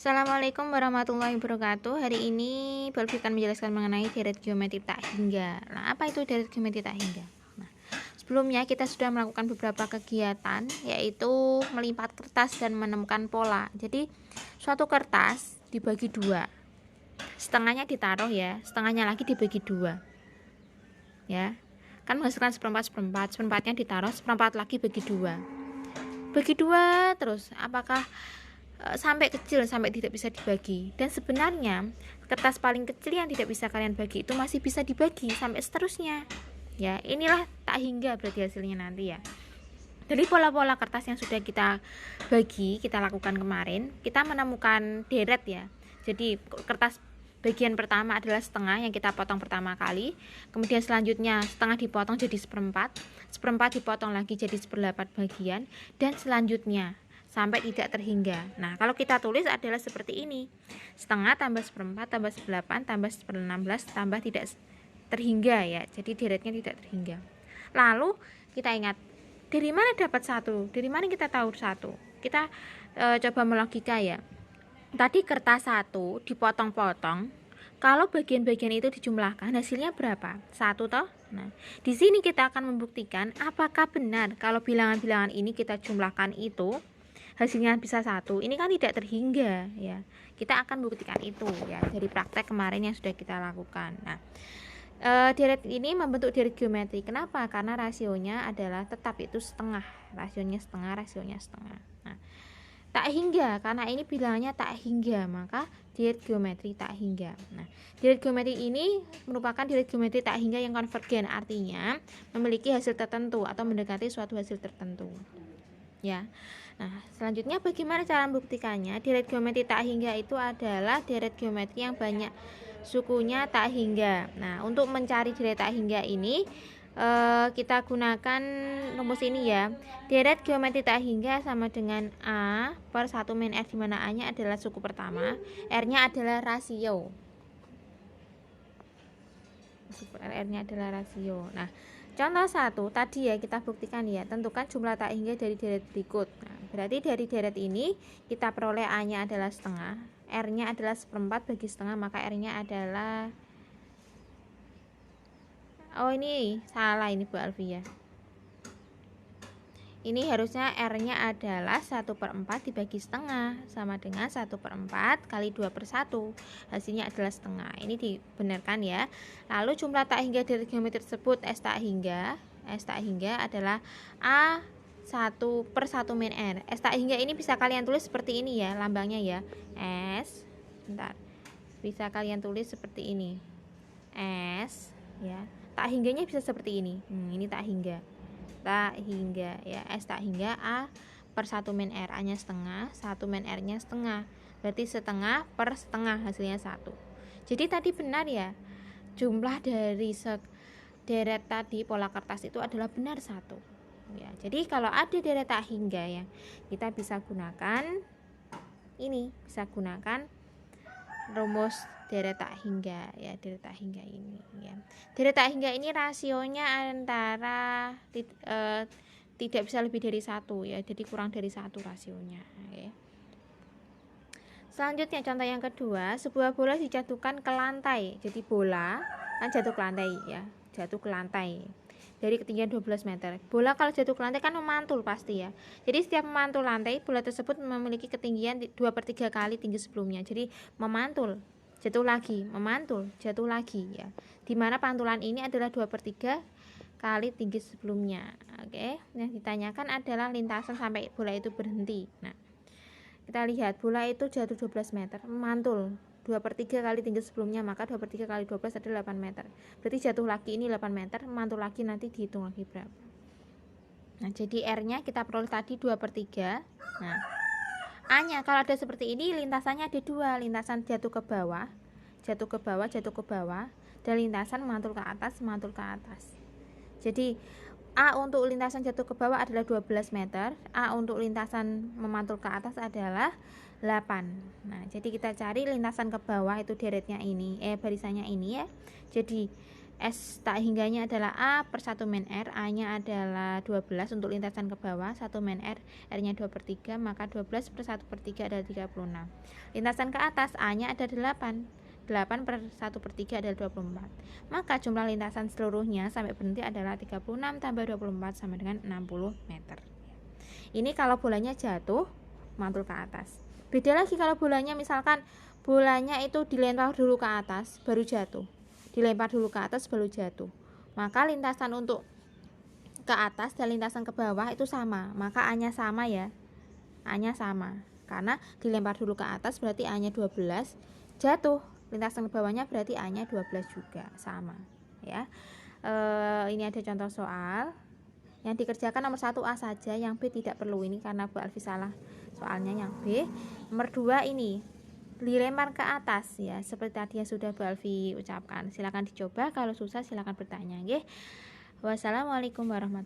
Assalamualaikum warahmatullahi wabarakatuh. Hari ini Balfi akan menjelaskan mengenai deret geometri tak hingga. Nah, apa itu deret geometri tak hingga? Nah, sebelumnya kita sudah melakukan beberapa kegiatan, yaitu melipat kertas dan menemukan pola. Jadi, suatu kertas dibagi dua, setengahnya ditaruh ya, setengahnya lagi dibagi dua, ya. Kan menghasilkan seperempat, seperempatnya ditaruh, seperempat lagi bagi dua terus. Apakah sampai kecil, sampai tidak bisa dibagi? Dan sebenarnya kertas paling kecil yang tidak bisa kalian bagi itu masih bisa dibagi sampai seterusnya, ya. Inilah tak hingga berarti hasilnya nanti, ya. Dari pola-pola kertas yang sudah kita bagi, kita lakukan kemarin, kita menemukan deret, ya. Jadi kertas bagian pertama adalah setengah yang kita potong pertama kali, kemudian selanjutnya setengah dipotong jadi seperempat, seperempat dipotong lagi jadi seperdelapan bagian, dan selanjutnya sampai tidak terhingga. Nah, kalau kita tulis adalah seperti ini: setengah tambah seperempat tambah seperdelapan tambah 1/16 tambah tidak terhingga, ya. Jadi deretnya tidak terhingga. Lalu kita ingat, dari mana dapat satu? Dari mana kita tahu satu? Kita coba melogika, ya. Tadi kertas satu dipotong-potong, kalau bagian-bagian itu dijumlahkan hasilnya berapa? 1 toh? Nah, di sini kita akan membuktikan apakah benar kalau bilangan-bilangan ini kita jumlahkan itu hasilnya bisa 1. Ini kan tidak terhingga, ya. Kita akan buktikan itu, ya, dari praktek kemarin yang sudah kita lakukan. Nah, deret ini membentuk deret geometri. Kenapa? Karena rasionya adalah tetap, itu setengah. Rasionya setengah. Nah, tak hingga, karena ini bilangannya tak hingga, maka deret geometri tak hingga. Nah, deret geometri ini merupakan deret geometri tak hingga yang konvergen, artinya memiliki hasil tertentu atau mendekati suatu hasil tertentu, ya. Nah, selanjutnya bagaimana cara membuktikannya? Deret geometri tak hingga itu adalah deret geometri yang banyak sukunya tak hingga. Nah, untuk mencari deret tak hingga ini kita gunakan rumus ini, ya. Deret geometri tak hingga sama dengan A per 1 min R, di mana A-nya adalah suku pertama, R-nya adalah rasio. R-nya adalah rasio. Nah, contoh 1 tadi, ya, kita buktikan, ya. Tentukan jumlah tak hingga dari deret berikut. Nah, berarti dari deret ini kita peroleh A-nya adalah setengah, R-nya adalah seperempat bagi setengah, maka R-nya adalah, oh ini salah ini Bu Alfi, ya. Ini harusnya R-nya adalah 1/4 dibagi setengah, sama dengan 1/4 kali 2/1. Hasilnya adalah setengah. Ini dibenarkan, ya. Lalu jumlah tak hingga dari geometri tersebut S tak hingga adalah A 1/1 min R. S tak hingga ini bisa kalian tulis seperti ini, ya, lambangnya, ya. S, bentar, bisa kalian tulis seperti ini, S, ya. Tak hingganya bisa seperti ini. Ini tak hingga, ya. S tak hingga A per 1 min R, A nya setengah, 1 min R nya setengah, berarti setengah per setengah, hasilnya 1. Jadi tadi benar, ya, jumlah dari deret tadi pola kertas itu adalah benar 1, ya. Jadi kalau ada deret tak hingga, ya, kita bisa gunakan ini, bisa gunakan rumus deret tak hingga, ya. Deret tak hingga ini, ya. Deret tak hingga ini rasionya antara tidak bisa lebih dari 1, ya. Jadi kurang dari 1 rasionya, oke. Selanjutnya contoh yang kedua, sebuah bola dijatuhkan ke lantai. Jadi bola kan jatuh ke lantai, ya. Jatuh ke lantai dari ketinggian 12 meter. Bola kalau jatuh ke lantai kan memantul pasti, ya. Jadi setiap memantul lantai, bola tersebut memiliki ketinggian 2/3 kali tinggi sebelumnya. Jadi memantul, jatuh lagi, memantul, jatuh lagi, ya. Dimana pantulan ini adalah 2/3 kali tinggi sebelumnya. Oke. Yang ditanyakan adalah lintasan sampai bola itu berhenti. Nah, kita lihat bola itu jatuh 12 meter, memantul 2/3 kali tinggi sebelumnya, maka 2/3 kali 12 adalah 8 meter. Berarti jatuh lagi ini 8 meter, mantul lagi, nanti dihitung lagi berapa. Nah, jadi R-nya kita peroleh tadi 2/3. Nah, A-nya kalau ada seperti ini, lintasannya ada 2, lintasan jatuh ke bawah, dan lintasan memantul ke atas. Jadi A untuk lintasan jatuh ke bawah adalah 12 meter, A untuk lintasan memantul ke atas adalah 8. Nah, jadi kita cari lintasan ke bawah itu deretnya ini, barisannya ini, ya. Jadi S tak hingganya adalah A per 1 min R, A nya adalah 12 untuk lintasan ke bawah, 1 min R, R nya 2/3, maka 12 per 1/3 adalah 36. Lintasan ke atas, A nya ada 8, 8 per 1/3 adalah 24. Maka jumlah lintasan seluruhnya sampai berhenti adalah 36 tambah 24 sama dengan 60 meter. Ini kalau bolanya jatuh mantul ke atas. Beda lagi kalau bolanya misalkan bolanya itu dilempar dulu ke atas baru jatuh. Dilempar dulu ke atas baru jatuh. Maka lintasan untuk ke atas dan lintasan ke bawah itu sama. Maka A-nya sama ya. A-nya sama. Karena dilempar dulu ke atas berarti A-nya 12, jatuh. Lintasan ke bawahnya berarti A-nya 12 juga, sama ya. Ini ada contoh soal. Yang dikerjakan nomor 1A saja, yang B tidak perlu. Ini karena Bu Alfi salah soalnya yang B. Nomor 2 ini dilempar ke atas ya, seperti tadi yang sudah Bu Alfi ucapkan. Silakan dicoba, kalau susah silakan bertanya nggih. Wassalamualaikum warahmatullahi wabarakatuh.